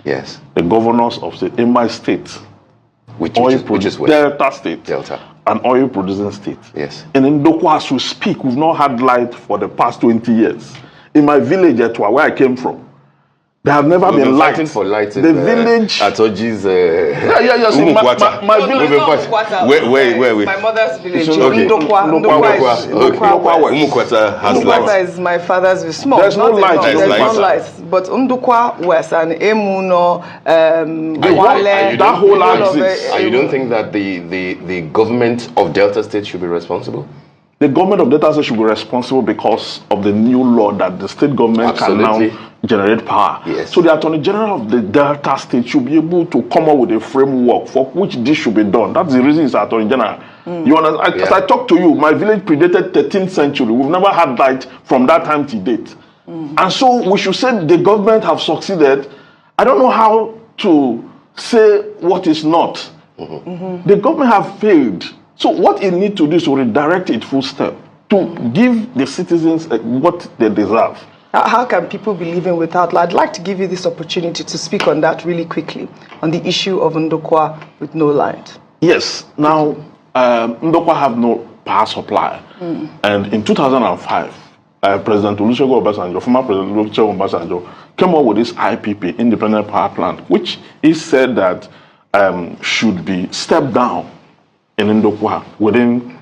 Yes. The governors of state in my state, Which is where? Delta State. Delta. An oil producing state. Yes. And in Ndokwa, as we speak, we've not had light for the past 20 years. In my village, Etwa, where I came from, there have never been light. Fighting for light in the village. Atoji's. Yeah. See, my village. Where? My mother's village. Okay. Ndokwa Umukwata has light. Umukwata is my father's village. Small. There's no light. There's no light. But Ndokwa West and Emuno, that whole axis. You don't think that the government of Delta State should be responsible? The government of Delta State should be responsible because of the new law that the state government can now generate power. Yes. So the Attorney General of the Delta State should be able to come up with a framework for which this should be done. That's the reason it's Attorney General. You understand? As I talk to you, my village predated 13th century. We've never had light from that time to date. And so we should say the government have succeeded. I don't know how to say what is not. The government have failed. So what it needs to do is to redirect it full step to give the citizens what they deserve. How can people be living without light? I'd like to give you this opportunity to speak on that really quickly, on the issue of Ndokwa with no light. Yes. Now, Ndokwa have no power supply. And in 2005, President Olusegun Obasanjo, former President Olusegun Obasanjo, came up with this IPP, Independent Power Plant, which he said that should be stepped down in Ndokwa within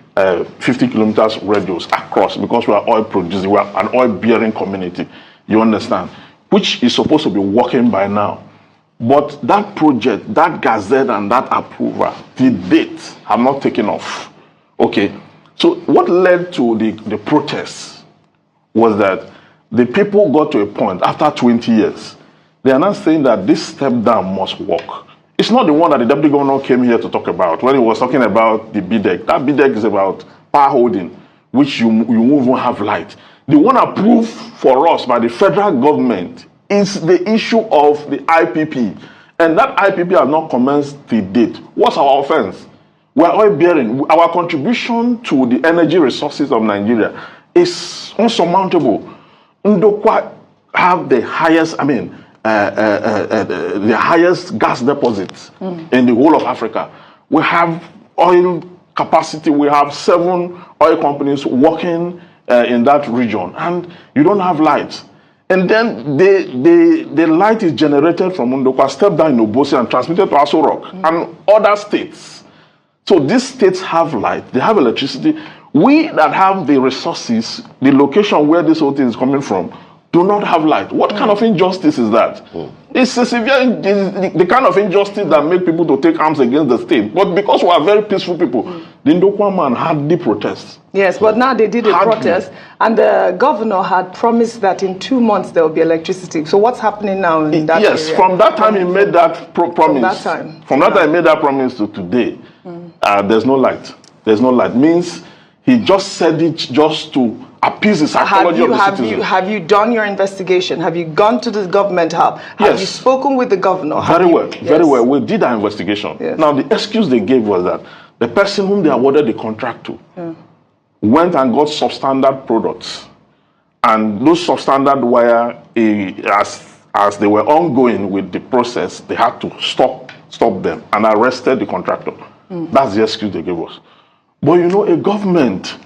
50 kilometers radius across, because we are oil producers, we are an oil bearing community, you understand, which is supposed to be working by now. But that project, that gazette and that approval, the date have not taken off. Okay, so what led to the protests was that the people got to a point after 20 years, they are now saying that this step down must work. It's not the one that the deputy governor came here to talk about when he was talking about the BDEC. That BDEC is about power holding, which you won't even have light. The one approved for us by the federal government is the issue of the IPP. And that IPP has not commenced the date. What's our offense? We are oil bearing. Our contribution to the energy resources of Nigeria is unsurmountable. Ndokwa have the highest, the highest gas deposits in the whole of Africa. We have oil capacity. We have 7 oil companies working in that region, and you don't have light. And then the light is generated from Ndokwa, stepped down in Obosi and transmitted to Aso Rock and other states. So these states have light, they have electricity. We that have the resources, the location where this whole thing is coming from, do not have light. What kind of injustice is that? It's a severe, the kind of injustice that make people to take arms against the state. But because we are very peaceful people, the Ndokwa man had the protests. Yes, but now they did a protest, and the governor had promised that in 2 months there will be electricity. So what's happening now in that area? Yes, from that time he made that promise. From that time he made that promise to today. There's no light. There's no light. Means he just said it just to appease the psychology of the citizen. Have you done your investigation? Have you gone to the government hub? Have you spoken with the governor? Very well. We did our investigation. Yes. Now, the excuse they gave was that the person whom they awarded the contract to went and got substandard products. And those substandard were, as they were ongoing with the process, they had to stop them and arrested the contractor. That's the excuse they gave us. But you know, a government...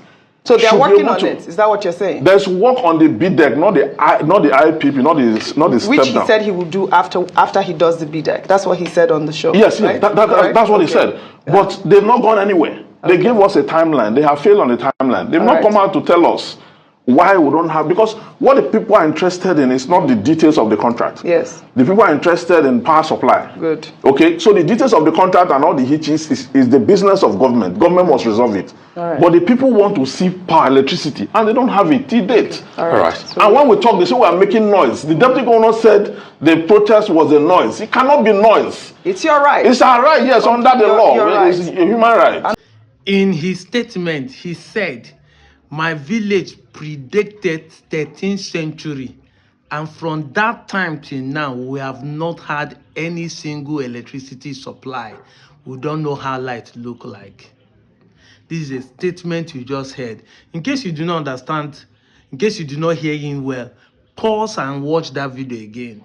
So they are working on it. Is that what you're saying? There's work on the BDEC, not the IPP, not the step Which he down. said he will do after he does the BDEC. That's what he said on the show. Yes, right? That's what he said. But they've not gone anywhere. They gave us a timeline. They have failed on the timeline. They've not come out to tell us why we don't have, because what the people are interested in is not the details of the contract. Yes. The people are interested in power supply. Good. Okay, so the details of the contract and all the hitches is the business of government. Government must resolve it. But the people want to see power, electricity, and they don't have it till date. All right. So, and when we talk, they say we are making noise. The deputy governor said the protest was a noise. It cannot be noise. It's your right. It's our right, yes, under the law. It's a human right. In his statement, he said, "My village predated 13th century, and from that time till now, we have not had any single electricity supply. We don't know how light look like." This is a statement you just heard. In case you do not understand, in case you do not hear him well, pause and watch that video again.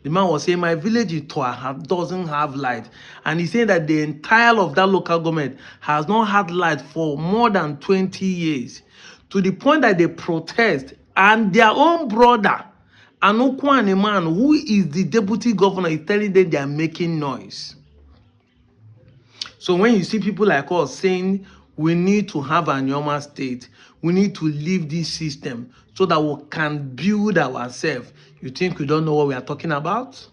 The man was saying, my village in Toa doesn't have light. And he's saying that the entire of that local government has not had light for more than 20 years. To the point that they protest, and their own brother, an Ukwuani man, who is the deputy governor, is telling them they are making noise. So when you see people like us saying we need to have a normal state, we need to leave this system so that we can build ourselves, you think we don't know what we are talking about?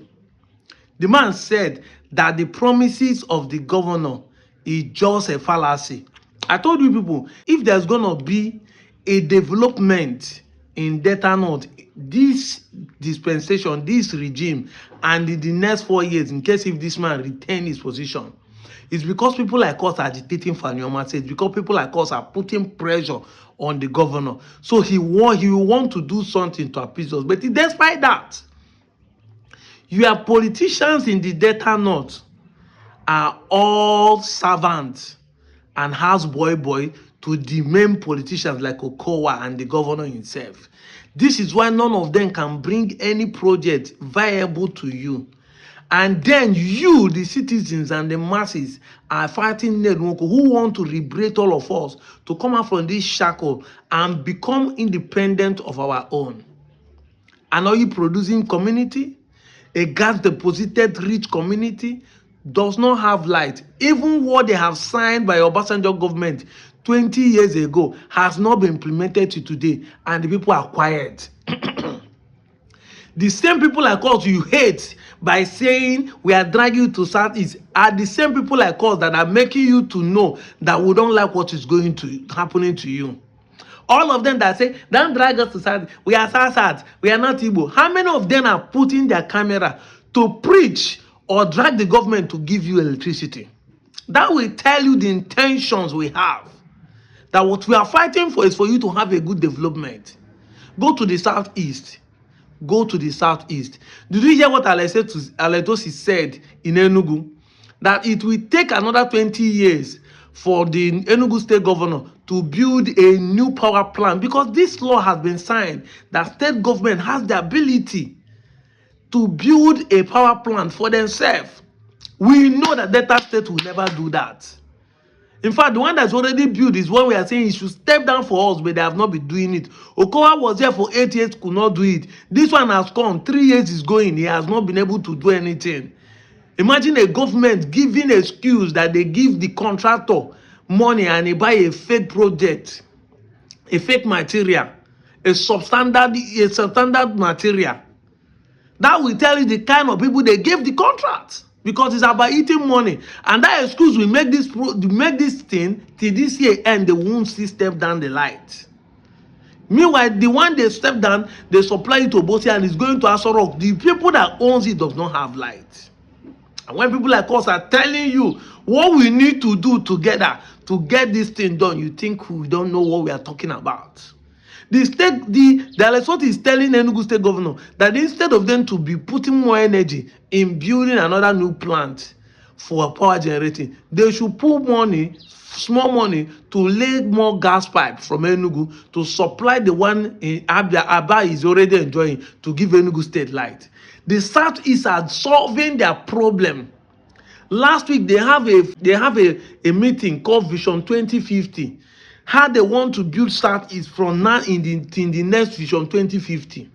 The man said that the promises of the governor is just a fallacy. I told you people, if there's going to be a development in Delta North, this dispensation, this regime, and in the next 4 years, in case if this man retain his position, it's because people like us are agitating for normal state, because people like us are putting pressure on the governor. So he will want to do something to appease us. But despite that, your politicians in the Delta North are all servants and houseboy to the main politicians like Okowa and the governor himself. This is why none of them can bring any project viable to you. And then you, the citizens and the masses, are fighting Nedwoko, who want to liberate all of us to come out from this shackle and become independent of our own. And are you producing community? A gas deposited rich community does not have light. Even what they have signed by Obasanjo government 20 years ago has not been implemented to today, and the people are quiet. The same people like us you hate by saying we are dragging you to Southeast are the same people like us that are making you to know that we don't like what is going to happening to you. All of them that say, don't drag us to South, we are South, we are not Igbo. How many of them are putting their camera to preach or drag the government to give you electricity? That will tell you the intentions we have. That what we are fighting for is for you to have a good development. Go to the Southeast. Go to the Southeast. Did you hear what Aletosi said in Enugu? That it will take another 20 years for the Enugu state governor to build a new power plant, because this law has been signed that state government has the ability to build a power plant for themselves. We know that Delta State will never do that. In fact, the one that's already built is one we are saying he should step down for us, but they have not been doing it. Okowa was there for 8 years, could not do it. This one has come, 3 years is going, he has not been able to do anything. Imagine a government giving excuse that they give the contractor money and he buy a fake project, a fake material, a substandard material. That will tell you the kind of people they gave the contract, because it's about eating money. And that excuse will make this thing till this year end, they won't see step down the light. Meanwhile, the one they step down, they supply it to Bosia and it's going to Aso Rock. The people that owns it does not have light. And when people like us are telling you what we need to do together to get this thing done, you think we don't know what we are talking about. The Lesotho is telling Enugu state governor that instead of them to be putting more energy in building another new plant for power generating, they should put money, small money, to lay more gas pipe from Enugu to supply the one in Aba is already enjoying, to give Enugu state light. The Southeast are solving their problem. Last week they have a meeting called Vision 2050. How they want to build Southeast from now in the next Vision 2050.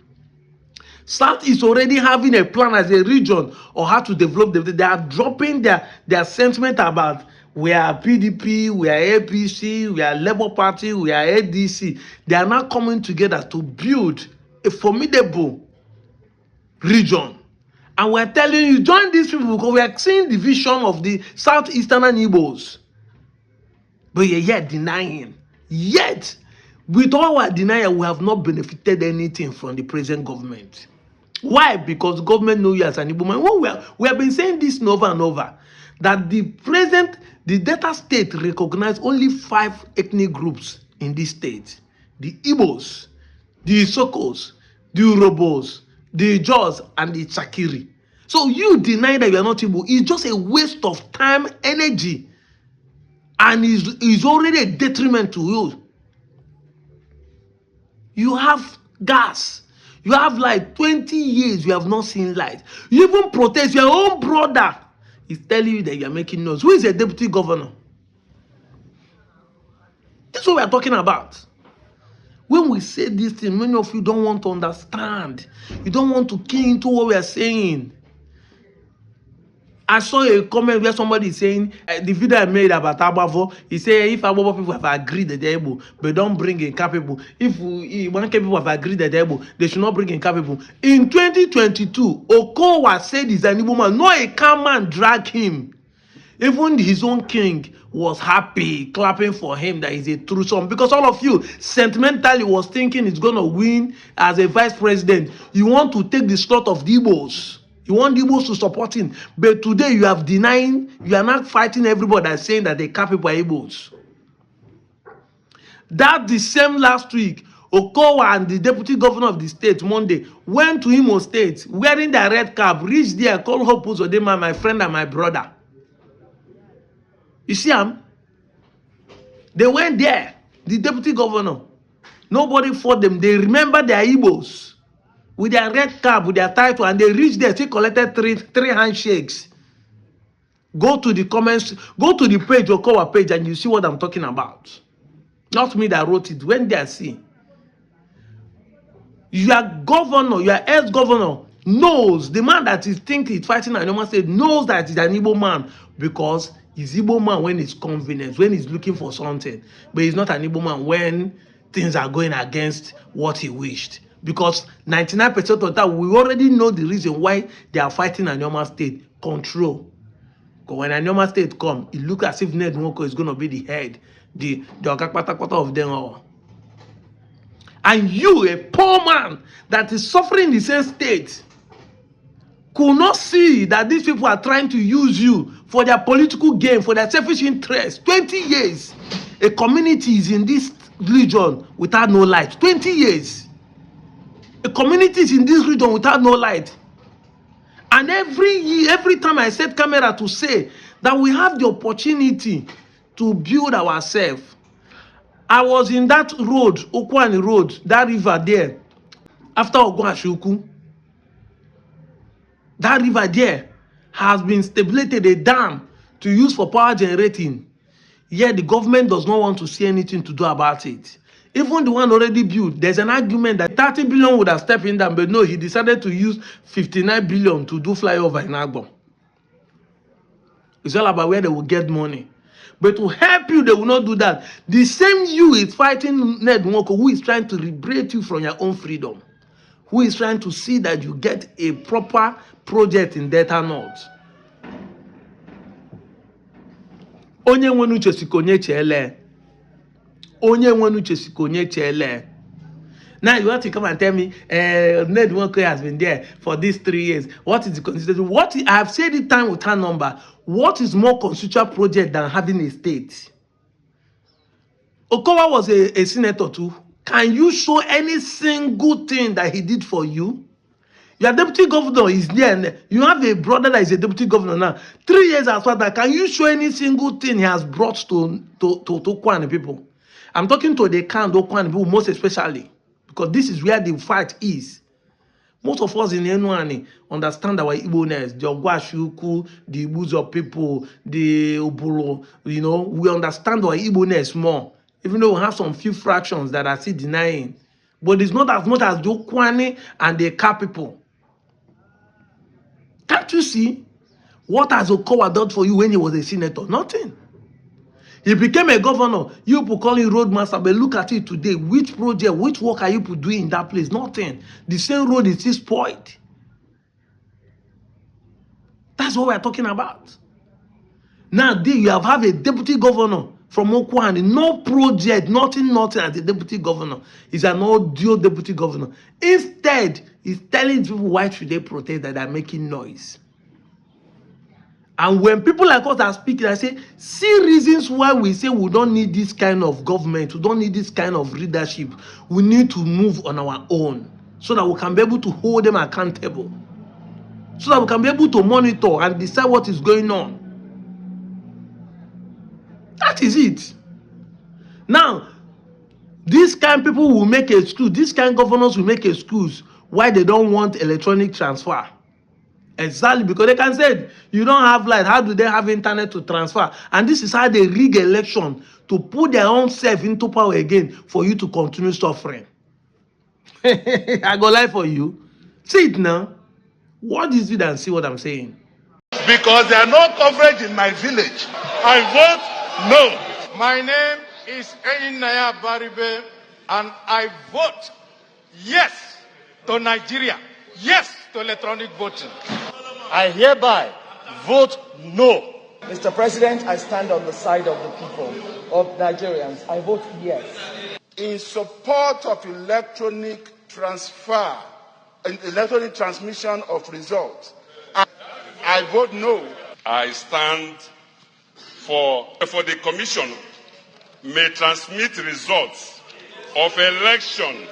South is already having a plan as a region on how to develop them. They are dropping their sentiment about we are PDP, we are APC, we are Labour Party, we are ADC. They are now coming together to build a formidable region. And we're telling you, join these people, because we are seeing the vision of the Southeastern Igbos. But you're yet denying. Yet, with all our denial, we have not benefited anything from the present government. Why? Because the government knows you as an Igbo man. Well, we have been saying this over and over, that the Delta State recognize only 5 ethnic groups in this state. The Igbos, the Isokos, the Urobos, the Jaws, and the Chakiri. So you deny that you are not Igbo. It's just a waste of time, energy, and is already a detriment to you. You have gas, You have like 20 years you have not seen light. You even protest your own brother. He's telling you that you are making noise. Who is a deputy governor? This is what we are talking about. When we say this thing, many of you don't want to understand. You don't want to key into what we are saying. I saw a comment where somebody is saying the video I made about Abavo. He said if Abavo people have agreed that they're able, but don't bring in capable. If one people have agreed that they're able, they should not bring in capable. In 2022, Okowa said he's an Igbo man. No, a calm man drag him. Even his own king was happy, clapping for him that he's a true son. Because all of you sentimentally was thinking he's going to win as a vice president. You want to take the slot of the Igbos. You want the Igbos to support him. But today you have denying, you are not fighting everybody that's saying that they capable Igbos. That the same last week, Okowa and the deputy governor of the state, Monday, went to Imo State, wearing their red cap, reached there, called Hope Uzodinma, my friend and my brother. You see them? They went there, the deputy governor. Nobody fought them. They remember their Igbos with their red cap, with their title, and they reached there, still collected three handshakes. Go to the comments, go to the page, Okowa page, and you see what I'm talking about. Not me that wrote it. When they see. Your governor, your ex-governor knows, the man that is thinking he's fighting an Igbo state knows that he's an Igbo man because he's Igbo man when it's convenient, when he's looking for something. But he's not an Igbo man when things are going against what he wished. Because 99% of that, we already know the reason why they are fighting an Igbo state. Control. Because when an Igbo state come, it looks as if Ned Nwoko is going to be the head, the Okakpatakpata of them all. And you, a poor man that is suffering in the same state, could not see that these people are trying to use you for their political gain, for their selfish interest. 20 years, a community is in this region without no light. 20 years. A community is in this region without no light. And every year, every time I set camera to say that we have the opportunity to build ourselves. I was in that road, Ukwuani road, that river there, after Oguashuku. That river there has been stabilized, a dam to use for power generating. Yet the government does not want to see anything to do about it. Even the one already built, there's an argument that 30 billion would have stepped in down, but no, he decided to use 59 billion to do flyover in Agbo. It's all about where they will get money. But to help you, they will not do that. The same you is fighting Ned Nwoko, who is trying to liberate you from your own freedom. Who is trying to see that you get a proper project in Delta North. Onye nwenu chesikonye chele. Onye nwenu chesikonye chele. Now you want to come and tell me, Ned Nwoko has been there for these 3 years. What is the constitution? What I have said it time with her number. What is more constitutional project than having a state? Okowa was a senator too. Can you show any single thing that he did for you? Your deputy governor is there. And you have a brother that is a deputy governor now. 3 years after that, can you show any single thing he has brought to Ukwuani people? I'm talking to the kind of Ukwuani people most especially. Because this is where the fight is. Most of us in Ukwuani understand our Igbo-ness, the Ogwashuku, the Ibuzo people, the Uburo, you know, we understand our Igbo-ness more. Even though we have some few fractions that are still denying. But it's not as much as the Ukwuani and the Ka people. Can't you see? What has Okowa done for you when he was a senator? Nothing. He became a governor. You people call him roadmaster, but look at it today. Which project, which work are you people doing in that place? Nothing. The same road is still spoiled. That's what we're talking about. Now, you have a deputy governor from Ukwuani. No project, nothing as a deputy governor. He's an audio deputy governor. Instead, he's telling people why should they protest that they're making noise. And when people like us are speaking, I say, see reasons why we say we don't need this kind of government, we don't need this kind of leadership. We need to move on our own so that we can be able to hold them accountable. So that we can be able to monitor and decide what is going on. That is it. Now, this kind of people will make excuse, this kind of governors will make excuse why they don't want electronic transfer. Exactly, because they can say you don't have light. How do they have internet to transfer? And this is how they rig election to put their own self into power again for you to continue suffering. I go lie for you. See it now. What is it and see what I'm saying? Because there are no coverage in my village, I vote no. My name is Enyinaya Baribe, and I vote yes to Nigeria, yes to electronic voting. I hereby vote no. Mr. President, I stand on the side of the people, of Nigerians. I vote yes. In support of electronic transfer, electronic transmission of results, I vote no. I stand for the commission may transmit results of election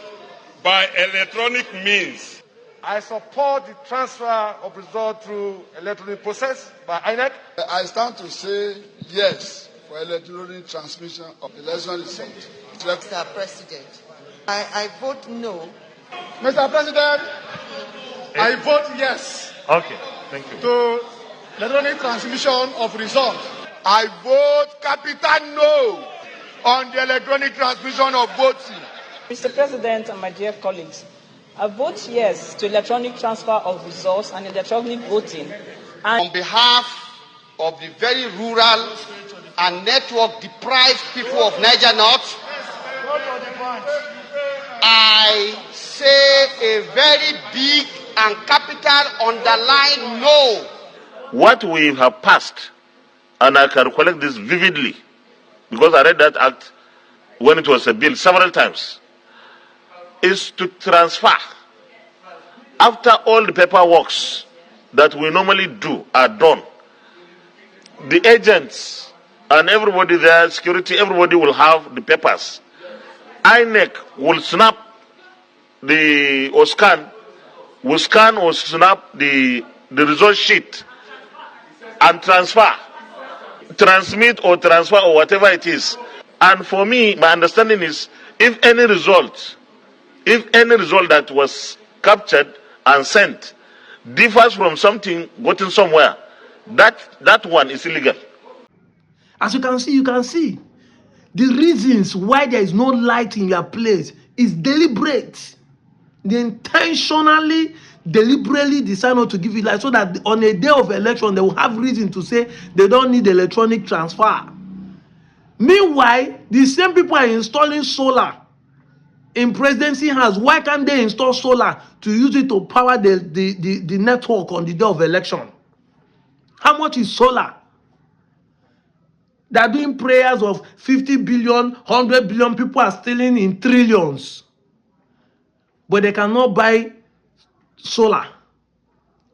by electronic means. I support the transfer of results through electronic process by INEC. I stand to say yes for electronic transmission of election results. Mr. President, I vote no. Mr. President, I vote yes. Okay, thank you. To electronic transmission of results. I vote capital no on the electronic transmission of voting. Mr. President and my dear colleagues, I vote yes to electronic transfer of results and electronic voting. And on behalf of the very rural and network deprived people of Niger North, I say a very big and capital underline no. What we have passed, and I can recollect this vividly, because I read that act when it was a bill several times, is to transfer, after all the paperwork that we normally do are done, the agents and everybody there, security, everybody will have the papers. INEC will snap will scan or snap the result sheet and transmit or transfer or whatever it is. And for me, my understanding is if any result that was captured and sent differs from something gotten somewhere, that one is illegal. As you can see, the reasons why there is no light in your place is deliberate. They intentionally, deliberately decide not to give you light so that on a day of election, they will have reason to say they don't need electronic transfer. Meanwhile, the same people are installing solar in presidency house. Why can't they install solar to use it to power the network on the day of election? How much is solar? They're doing prayers of 50 billion, 100 billion. People are stealing in trillions. But they cannot buy solar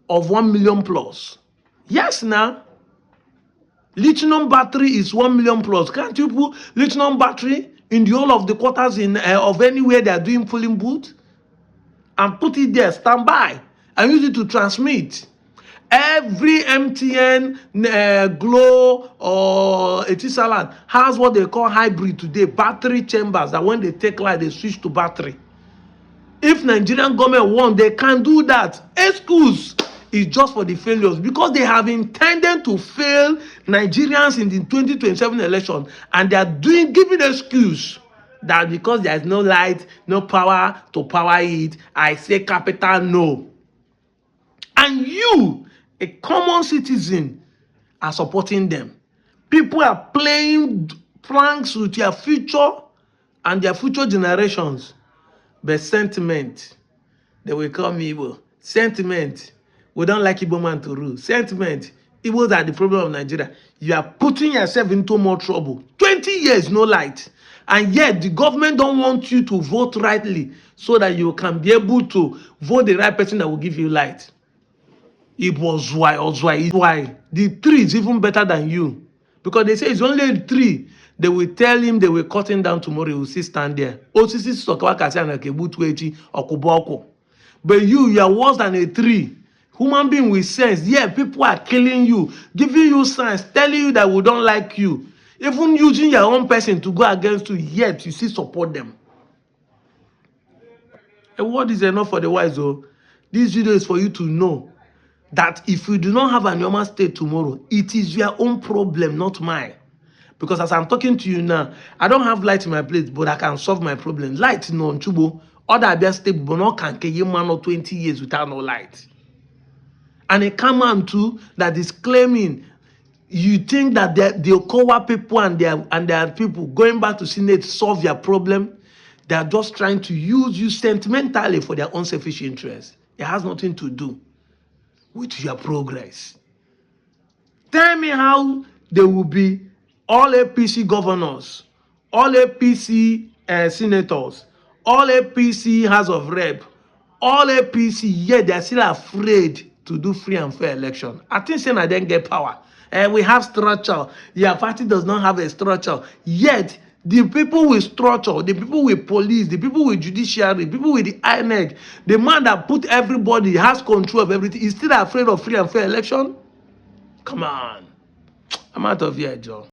of 1 million plus. Yes, now. Lithium battery is 1 million plus. Can't you put lithium battery in the whole of the quarters of anywhere they are doing polling booth? And put it there, stand by, and use it to transmit. Every MTN, Glow, or Etisalat has what they call hybrid today, battery chambers, that when they take light, they switch to battery. If Nigerian government want, they can do that. Excuse is just for the failures, because they have intended to fail Nigerians in the 2027 election, and they are giving excuse that because there is no light, no power to power it, I say capital no. And you, a common citizen, are supporting them. People are playing pranks with your future and their future generations. But sentiment, they will call me Igbo. Sentiment, we don't like Igbo man to rule. Sentiment, Igbos are the problem of Nigeria. You are putting yourself into more trouble. 20 years, no light. And yet, the government don't want you to vote rightly so that you can be able to vote the right person that will give you light. It was why. The tree is even better than you. Because they say it's only a tree. They will tell him they will cut him down tomorrow. He will still stand there. But you are worse than a tree. Human being with sense. Yeah, people are killing you, giving you signs, telling you that we don't like you. Even using your own person to go against you, yet you still support them. A word is enough for the wise, oh. This video is for you to know that if you do not have a normal state tomorrow, it is your own problem, not mine. Because as I'm talking to you now, I don't have light in my place, but I can solve my problem. Light no chubo. Other be stable, but not can keep man or 20 years without no light. And a command too that is claiming you think that the Okowa people and their people going back to Senate solve their problem. They are just trying to use you sentimentally for their own selfish interest. It has nothing to do with your progress. Tell me how there will be all APC governors, all APC senators, all APC House of Rep, all APC, yet they are still afraid to do free and fair election. I think saying I didn't get power. We have structure. Your party does not have a structure. Yet, the people with structure, the people with police, the people with judiciary, the people with the INEC, the man that put everybody, has control of everything, is still afraid of free and fair election? Come on. I'm out of here, Joe.